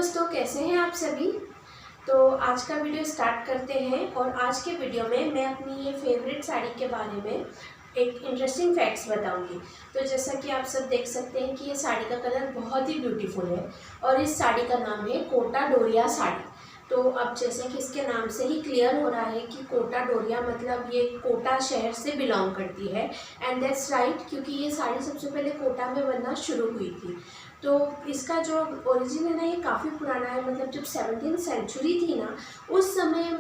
दोस्तों, कैसे हैं आप सभी। तो आज का वीडियो स्टार्ट करते हैं और आज के वीडियो में मैं अपनी ये फेवरेट साड़ी के बारे में एक इंटरेस्टिंग फैक्ट्स बताऊंगी। तो जैसा कि आप सब देख सकते हैं कि ये साड़ी का कलर बहुत ही ब्यूटीफुल है और इस साड़ी का नाम है कोटा डोरिया साड़ी। तो अब जैसे कि इसके नाम से ही क्लियर हो रहा है कि कोटा डोरिया मतलब ये कोटा शहर से बिलोंग करती है। एंड दैट्स राइट, क्योंकि ये साड़ी सबसे पहले कोटा में बनना शुरू हुई थी। तो इसका जो ओरिजिन है ना, ये काफ़ी पुराना है। मतलब जब 17वीं सेंचुरी थी ना, उस समय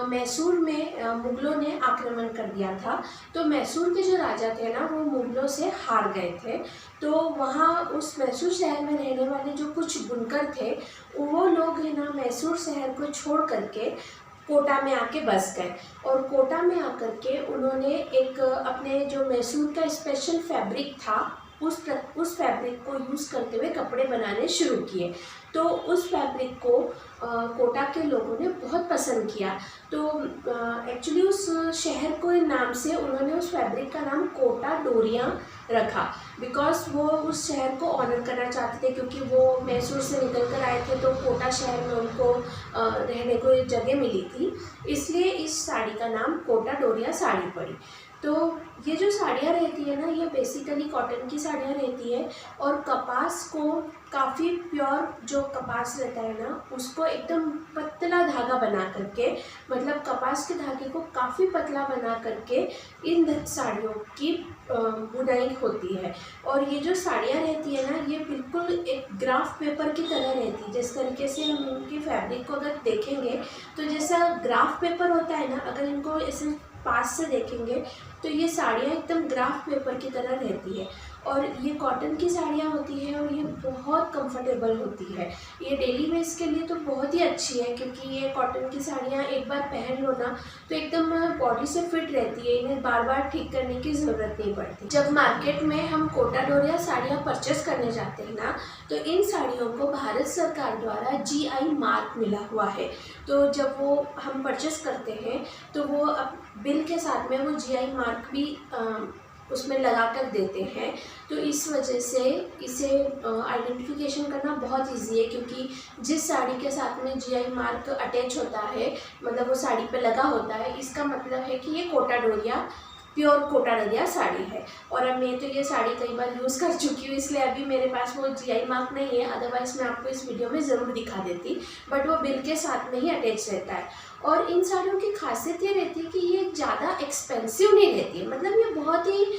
मैसूर में मुग़लों ने आक्रमण कर दिया था। तो मैसूर के जो राजा थे ना, वो मुग़लों से हार गए थे। तो वहाँ उस मैसूर शहर में रहने वाले जो कुछ बुनकर थे, वो लोग है ना मैसूर शहर को छोड़ करके कोटा में आके बस गए। और कोटा में आकर के उन्होंने एक अपने जो मैसूर का स्पेशल फैब्रिक था, उस फैब्रिक को यूज़ करते हुए कपड़े बनाने शुरू किए। तो उस फैब्रिक को कोटा के लोगों ने बहुत पसंद किया। तो एक्चुअली उस शहर को नाम से उन्होंने उस फैब्रिक का नाम कोटा डोरिया रखा, बिकॉज वो उस शहर को ऑनर करना चाहते थे। क्योंकि वो मैसूर से निकल कर आए थे, तो कोटा शहर में उनको रहने को एक जगह मिली थी, इसलिए इस साड़ी का नाम कोटा डोरिया साड़ी पड़ी। तो ये जो साड़ियाँ रहती है ना, ये बेसिकली कॉटन की साड़ियाँ रहती है और कपास को काफ़ी प्योर जो कपास रहता है ना, उसको एकदम पतला धागा बना करके, मतलब कपास के धागे को काफ़ी पतला बना करके इन साड़ियों की बुनाई होती है। और ये जो साड़ियाँ रहती है ना, ये बिल्कुल एक ग्राफ पेपर की तरह रहती है। जिस तरीके से हम उनकी फैब्रिक को अगर देखेंगे, तो जैसा ग्राफ पेपर होता है ना, अगर इनको ऐसे पास से देखेंगे तो ये साड़ियाँ एकदम ग्राफ पेपर की तरह रहती है। और ये कॉटन की साड़ियाँ होती है और ये बहुत कंफर्टेबल होती है। ये डेली वेयर्स के लिए तो बहुत ही अच्छी है, क्योंकि ये कॉटन की साड़ियाँ एक बार पहन लो ना, तो एकदम बॉडी से फिट रहती है। इन्हें बार बार ठीक करने की ज़रूरत नहीं पड़ती। जब मार्केट में हम कोटा डोरिया साड़ियाँ परचेस करने जाते हैं ना, तो इन साड़ियों को भारत सरकार द्वारा GI मार्क मिला हुआ है। तो जब वो हम परचेस करते हैं, तो वो बिल के साथ में वो GI मार्क भी उसमें लगा कर देते हैं। तो इस वजह से इसे आइडेंटिफिकेशन करना बहुत इजी है, क्योंकि जिस साड़ी के साथ में GI मार्क अटैच होता है, मतलब वो साड़ी पे लगा होता है, इसका मतलब है कि ये कोटा डोरिया प्योर कोटा डोरिया साड़ी है। और अब मैं तो ये साड़ी कई बार यूज़ कर चुकी हूँ, इसलिए अभी मेरे पास वो GI मार्क नहीं है, अदरवाइज़ मैं आपको इस वीडियो में ज़रूर दिखा देती। बट वो बिल के साथ में ही अटैच रहता है। और इन साड़ियों की खासियत ये रहती है कि ये ज़्यादा एक्सपेंसिव नहीं रहती है। मतलब ये बहुत ही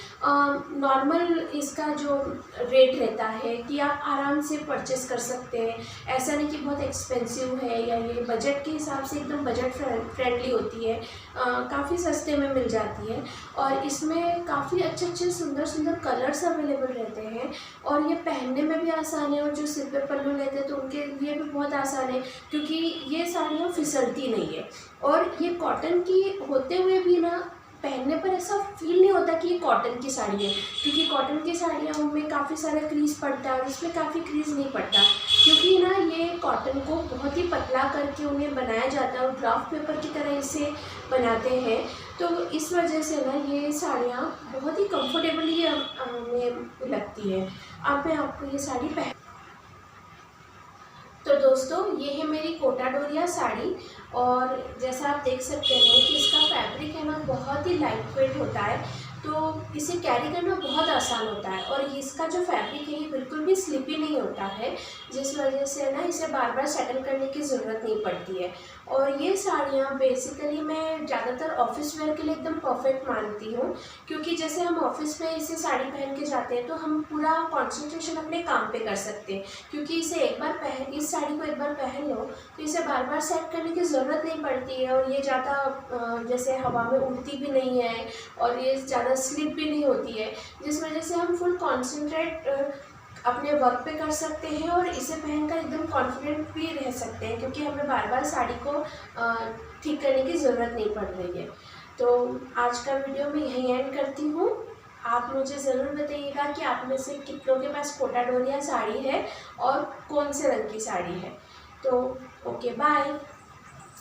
नॉर्मल इसका जो रेट रहता है कि आप आराम से परचेस कर सकते हैं। ऐसा नहीं कि बहुत एक्सपेंसिव है, या ये बजट के हिसाब से एकदम बजट फ्रेंडली होती है। काफ़ी सस्ते में मिल जाती है और इसमें काफ़ी अच्छे अच्छे सुंदर सुंदर कलर्स अवेलेबल रहते हैं। और ये पहनने में भी आसान है, और जो सिर पे पल्लू लेते हैं तो उनके लिए भी बहुत आसान है, क्योंकि ये साड़ियाँ फिसलती नहीं है। और ये कॉटन की होते हुए भी ना, पहनने पर ऐसा फील नहीं होता कि ये कॉटन की साड़ी है, क्योंकि कॉटन की साड़ियों में काफ़ी सारा क्रीज पड़ता है और इसमें काफ़ी क्रीज नहीं पड़ता, क्योंकि ना ये कॉटन को बहुत ही पतला करके उन्हें बनाया जाता है और ग्राफ पेपर की तरह इसे बनाते हैं। तो इस वजह से ना ये साड़ियाँ बहुत ही कंफर्टेबली हमें लगती है। अब मैं आपको ये साड़ी पहन, तो दोस्तों ये है मेरी कोटा डोरिया साड़ी। और जैसा आप देख सकते हैं कि इसका फैब्रिक है ना, बहुत ही लाइट वेट होता है, तो इसे कैरी करना बहुत आसान होता है। और इसका जो फैब्रिक है, ये बिल्कुल भी स्लिपी नहीं होता है, जिस वजह से ना इसे बार बार सेटल करने की ज़रूरत नहीं पड़ती है। और ये साड़ियाँ बेसिकली मैं ज़्यादातर ऑफिस वेयर के लिए एकदम परफेक्ट मानती हूँ, क्योंकि जैसे हम ऑफिस में इसे साड़ी पहन के जाते हैं, तो हम पूरा कॉन्सेंट्रेशन अपने काम पे कर सकते हैं। क्योंकि इस साड़ी को एक बार पहन लो, तो इसे बार बार सेट करने की ज़रूरत नहीं पड़ती है। और ये ज़्यादा जैसे हवा में उड़ती भी नहीं है, और ये ज़्यादा स्लिप भी नहीं होती है, जिस वजह से हम फुल कॉन्सेंट्रेट अपने वर्क पे कर सकते हैं और इसे पहनकर एकदम कॉन्फिडेंट भी रह सकते हैं, क्योंकि हमें बार बार साड़ी को ठीक करने की ज़रूरत नहीं पड़ रही है। तो आज का वीडियो मैं यहीं एंड करती हूँ। आप मुझे ज़रूर बताइएगा कि आप में से कितनों के पास कोटा डोरिया साड़ी है और कौन से रंग की साड़ी है। तो ओके, बाय।